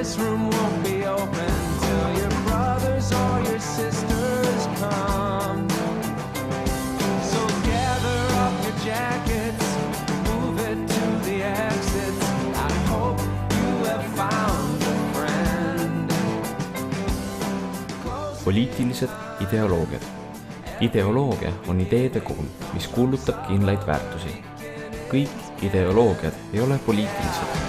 this room won't be open till your brothers or your sisters come. So gather up your jackets, move it to the exits. I hope you have found a friend. Poliitilised ideoloogiad. Ideoloogia on ideede kogum, mis kuulutab kindlaid väärtusi. Kõik ideoloogiad ei ole poliitilised.